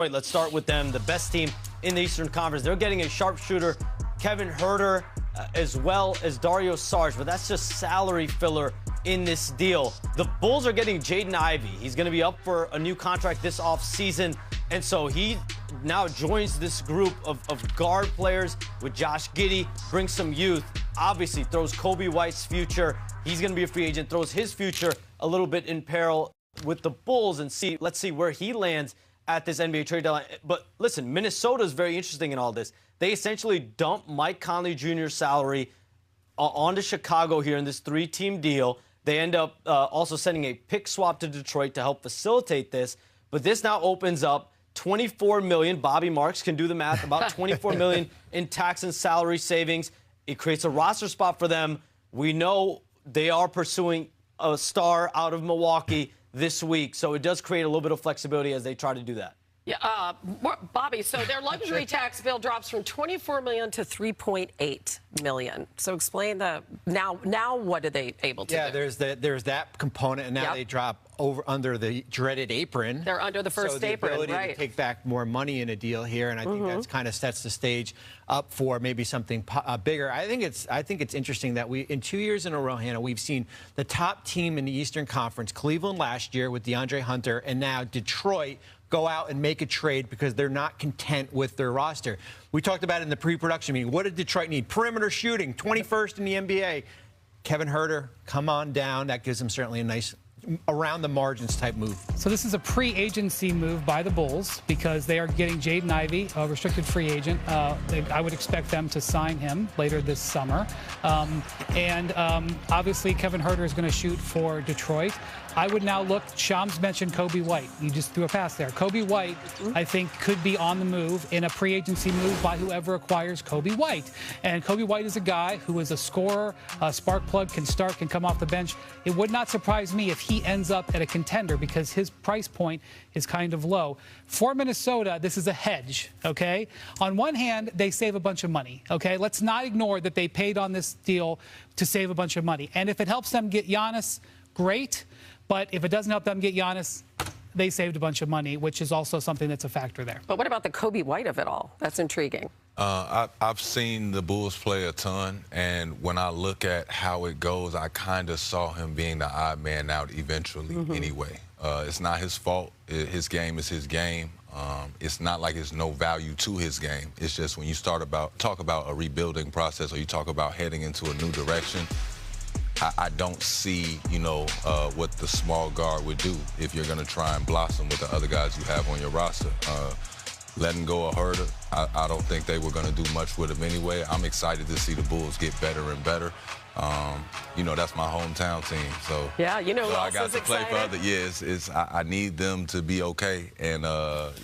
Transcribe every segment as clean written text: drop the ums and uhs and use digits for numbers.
Let's start with them, the best team in the Eastern Conference. They're getting a sharpshooter, Kevin Huerter, as well as Dario Saric, but that's just salary filler in this deal. The Bulls are getting Jaden Ivey. He's going to be up for a new contract this offseason, and so he now joins this group of guard players with Josh Giddey, brings some youth, obviously throws Kobe White's future. He's going to be a free agent, throws his future a little bit in peril with the Bulls, and let's see where he lands at this NBA trade deadline. But listen, Minnesota is very interesting in all this. They essentially dumped Mike Conley Jr.'s salary onto Chicago here in this three-team deal. They end up also sending a pick swap to Detroit to help facilitate this. But this now opens up $24 million. Bobby Marks can do the math, about $24 million in tax and salary savings. It creates a roster spot for them. We know they are pursuing a star out of Milwaukee this week, so it does create a little bit of flexibility as they try to do that. Yeah, Bobby, so their luxury tax bill drops from $24 million to $3.8 million. So explain now what are they able to do? Yeah, there's that component, and now they drop over under the dreaded apron. They're under the first apron, ability right? to take back more money in a deal here, and I think that's kind of sets the stage up for maybe something bigger. I think it's interesting that in 2 years in a row, Hannah, we've seen the top team in the Eastern Conference, Cleveland last year with DeAndre Hunter, and now Detroit, go out and make a trade because they're not content with their roster. We talked about it in the pre-production meeting. What did Detroit need? Perimeter shooting, 21st in the NBA. Kevin Huerter, come on down. That gives them certainly a nice around the margins type move. So this is a pre-agency move by the Bulls because they are getting Jaden Ivey, a restricted free agent. I would expect them to sign him later this summer. Obviously Kevin Huerter is going to shoot for Detroit. I would now look, Shams mentioned Kobe White. You just threw a pass there. Kobe White, I think, could be on the move in a pre-agency move by whoever acquires Kobe White. And Kobe White is a guy who is a scorer, a spark plug, can start, can come off the bench. It would not surprise me if he ends up at a contender because his price point is kind of low. For Minnesota, this is a hedge, okay? On one hand, they save a bunch of money, okay? Let's not ignore that they paid on this deal to save a bunch of money. And if it helps them get Giannis, great. But if it doesn't help them get Giannis, they saved a bunch of money, which is also something that's a factor there. But what about the Kobe White of it all? That's intriguing. I've seen the Bulls play a ton, and when I look at how it goes, I kind of saw him being the odd man out eventually anyway. It's not his fault. His game is his game. It's not like it's no value to his game. It's just when you talk about a rebuilding process or you talk about heading into a new direction, I don't see, what the small guard would do if you're going to try and blossom with the other guys you have on your roster. Letting go of Huerter, I don't think they were going to do much with him anyway. I'm excited to see the Bulls get better and better. That's my hometown team. So yeah, so I got to play for other. Yeah, I need them to be okay, and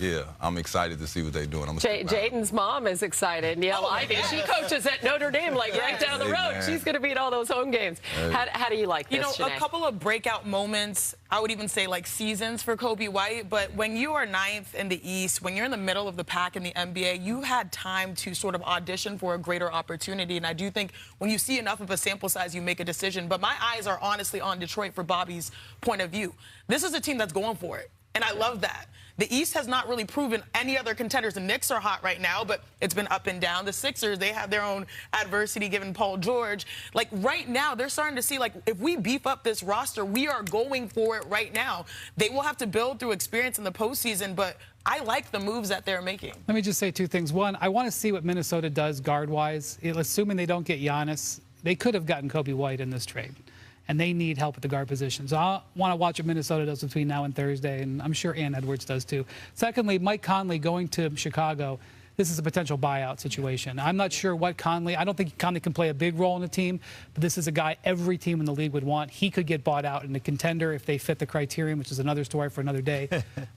yeah, I'm excited to see what they're doing. Jaden's mom is excited. Niele Ivey, she coaches at Notre Dame, like right down the road. She's going to be at all those home games. How do you like this? A couple of breakout moments. I would even say like seasons for Kobe White. But when you are ninth in the East, when you're in the middle of the pack in the NBA, you had time to sort of audition for a greater opportunity. And I do think when you see enough of a sample size, you make a decision. But my eyes are honestly on Detroit for Bobby's point of view. This is a team that's going for it. And I love that. The East has not really proven any other contenders. The Knicks are hot right now, but it's been up and down. The Sixers, they have their own adversity given Paul George. Like right now, they're starting to see, like, if we beef up this roster, we are going for it right now. They will have to build through experience in the postseason, but I like the moves that they're making. Let me just say two things. One, I want to see what Minnesota does guard-wise. Assuming they don't get Giannis, they could have gotten Kobe White in this trade. And they need help at the guard position. So I want to watch what Minnesota does between now and Thursday, and I'm sure Ann Edwards does too. Secondly, Mike Conley going to Chicago, this is a potential buyout situation. I'm not sure what Conley, I don't think Conley can play a big role in the team, but this is a guy every team in the league would want. He could get bought out in a contender if they fit the criterion, which is another story for another day.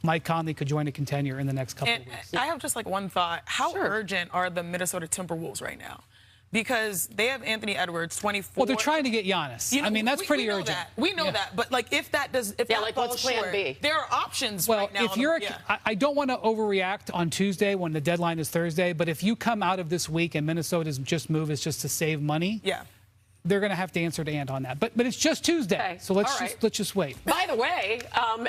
Mike Conley could join a contender in the next couple of weeks. I have just like one thought. How urgent are the Minnesota Timberwolves right now? Because they have Anthony Edwards, 24. Well, they're trying to get Giannis. I mean, that's pretty urgent. We know that. But, like, if that falls what's plan short, B? there are options right now. If you're I don't want to overreact on Tuesday when the deadline is Thursday, but if you come out of this week and Minnesota's just move is just to save money, they're going to have to answer to Ant on that. But it's just Tuesday, Okay. so let's just wait. By the way,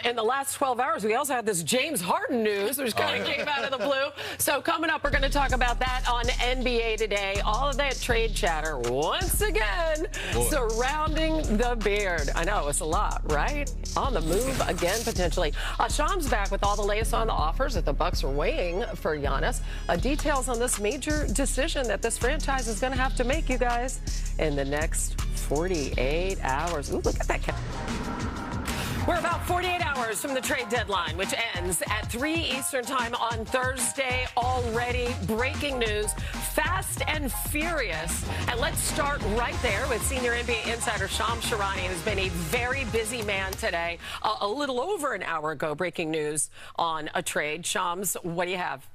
in the last 12 hours, we also had this James Harden news, which kind of came out of the blue. So coming up, we're going to talk about that on NBA Today. All of that trade chatter once again surrounding the beard. I know, it's a lot, right? On the move again, potentially. Sham's back with all the latest on the offers that the Bucks are weighing for Giannis. Details on this major decision that this franchise is going to have to make, you guys, in the next 48 hours. Ooh, look at that count. We're about 48 hours from the trade deadline, which ends at 3 Eastern time on Thursday. Already breaking news, fast and furious. And let's start right there with senior NBA insider Shams Charania, who's been a very busy man today. A little over an hour ago, breaking news on a trade. Shams, what do you have?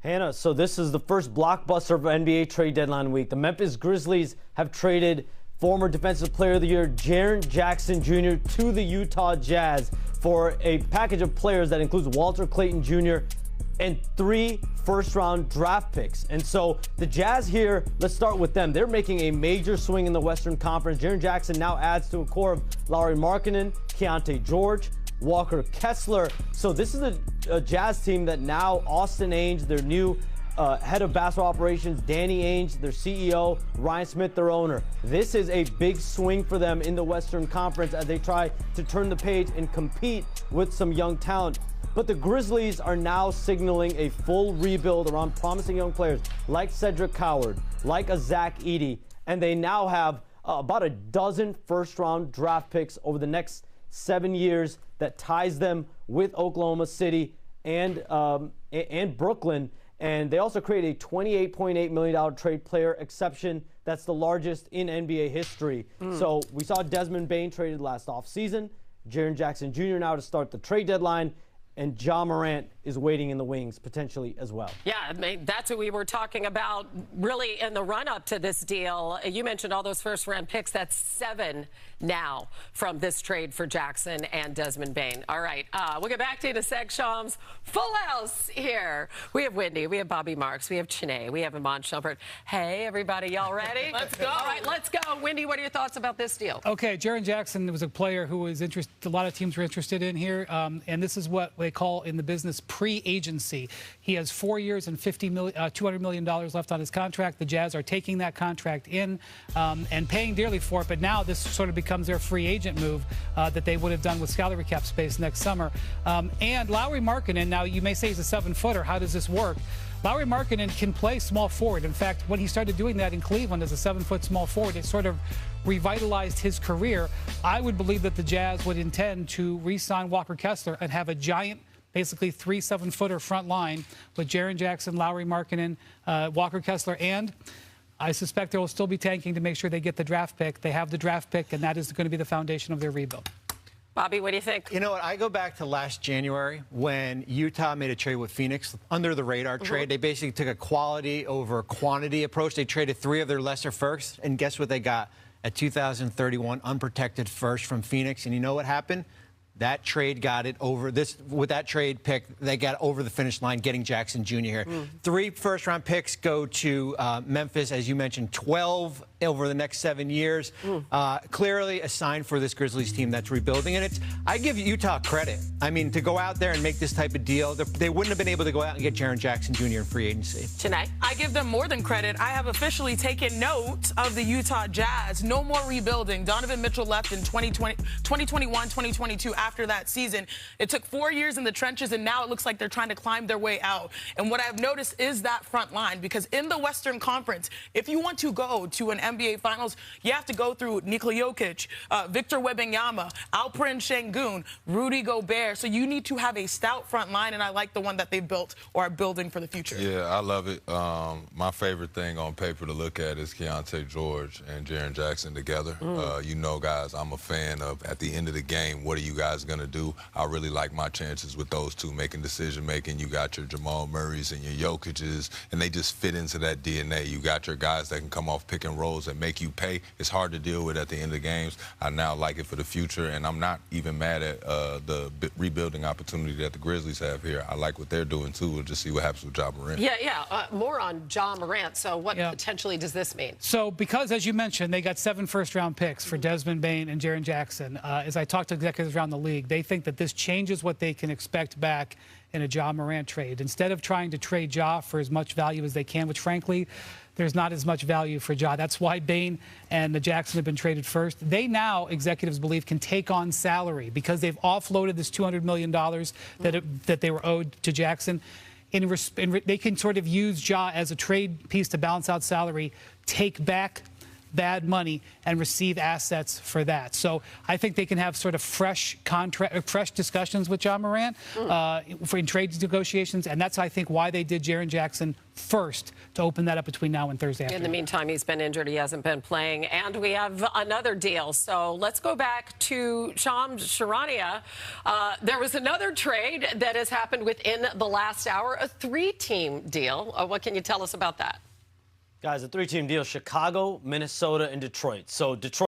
Hannah, so this is the first blockbuster of NBA trade deadline week. The Memphis Grizzlies have traded former Defensive Player of the Year Jaren Jackson Jr. to the Utah Jazz for a package of players that includes Walter Clayton Jr. and 3 first-round draft picks. And so the Jazz here, let's start with them. They're making a major swing in the Western Conference. Jaren Jackson now adds to a core of Lauri Markkanen, Keontae George, Walker Kessler. So this is a Jazz team that now Austin Ainge, their new head of basketball operations, Danny Ainge, their CEO, Ryan Smith, their owner. This is a big swing for them in the Western Conference as they try to turn the page and compete with some young talent. But the Grizzlies are now signaling a full rebuild around promising young players like Cedric Coward, like a Zach Edey, and they now have about a dozen first-round draft picks over the next 7 years that ties them with Oklahoma City and Brooklyn. And they also created a $28.8 million trade player exception. That's the largest in NBA history. So we saw Desmond Bane traded last offseason. Jaren Jackson Jr. now to start the trade deadline. And Ja Morant is waiting in the wings potentially as well. Yeah, I mean, that's what we were talking about really in the run-up to this deal. You mentioned all those first-round picks. That's 7 now from this trade for Jackson and Desmond Bane. All right, we'll get back to you in a sec, Shams. Full house here. We have Wendy, we have Bobby Marks, we have Chene, we have Iman Shumpert. Hey, everybody, y'all ready? Let's go. All right, let's go. Wendy, what are your thoughts about this deal? Okay, Jaren Jackson was a player who was interested. A lot of teams were interested in here, and this is what they call in the business pre-agency. He has 4 years and $200 million left on his contract. The Jazz are taking that contract in and paying dearly for it, but now this sort of becomes their free agent move that they would have done with salary cap space next summer. And Lauri Markkanen, now you may say he's a 7-footer. How does this work? Lauri Markkanen can play small forward. In fact, when he started doing that in Cleveland as a 7-foot small forward, it sort of revitalized his career. I would believe that the Jazz would intend to re-sign Walker Kessler and have a giant, basically 3 7-footer front line with Jaren Jackson, Lauri Markkanen, Walker Kessler, and I suspect they will still be tanking to make sure they get the draft pick. They have the draft pick, and that is going to be the foundation of their rebuild. Bobby, what do you think? You know what? I go back to last January when Utah made a trade with Phoenix, under the radar trade. They basically took a quality over quantity approach. They traded 3 of their lesser firsts, and guess what they got? A 2031 unprotected first from Phoenix. And you know what happened? That trade got it over with that trade pick. They got over the finish line, getting Jackson Jr. here. 3 first-round picks go to Memphis, as you mentioned, 12 over the next 7 years. Clearly a sign for this Grizzlies team that's rebuilding, and I give Utah credit. I mean, to go out there and make this type of deal, they wouldn't have been able to go out and get Jaren Jackson Jr. in free agency. Tonight, I give them more than credit. I have officially taken note of the Utah Jazz. No more rebuilding. Donovan Mitchell left in 2021, 2022 after that season. It took 4 years in the trenches, and now it looks like they're trying to climb their way out. And what I've noticed is that front line, because in the Western Conference, if you want to go to an NBA Finals, you have to go through Nikola Jokic, Victor Wembanyama, Alperen Şengün, Rudy Gobert. So you need to have a stout front line, and I like the one that they built or are building for the future. Yeah, I love it. My favorite thing on paper to look at is Keontae George and Jaren Jackson together. You know, guys, I'm a fan of, at the end of the game, what do you guys is going to do. I really like my chances with those two making decision-making. You got your Jamal Murrays and your Jokic's, and they just fit into that DNA. You got your guys that can come off pick and rolls and make you pay. It's hard to deal with at the end of games. I now like it for the future, and I'm not even mad at the rebuilding opportunity that the Grizzlies have here. I like what they're doing, too. We'll just see what happens with Ja Morant. Yeah. More on Ja Morant. So what potentially does this mean? So because, as you mentioned, they got 7 first-round picks for Desmond Bane and Jaren Jackson. As I talked to executives around the league, they think that this changes what they can expect back in a Ja Morant trade. Instead of trying to trade Ja for as much value as they can, which, frankly, there's not as much value for Ja. That's why Bane and the Jackson have been traded first. They now, executives believe, can take on salary because they've offloaded this $200 million that they were owed to Jackson. They can sort of use Ja as a trade piece to balance out salary, take back bad money, and receive assets for that. So I think they can have sort of fresh discussions with Ja Morant in trade negotiations, and that's, I think, why they did Jaren Jackson first to open that up between now and Thursday afternoon. In the meantime, he's been injured. He hasn't been playing. And we have another deal. So let's go back to Shams Charania. There was another trade that has happened within the last hour, a 3-team deal. What can you tell us about that? Guys, a 3-team deal: Chicago, Minnesota, and Detroit. So Detroit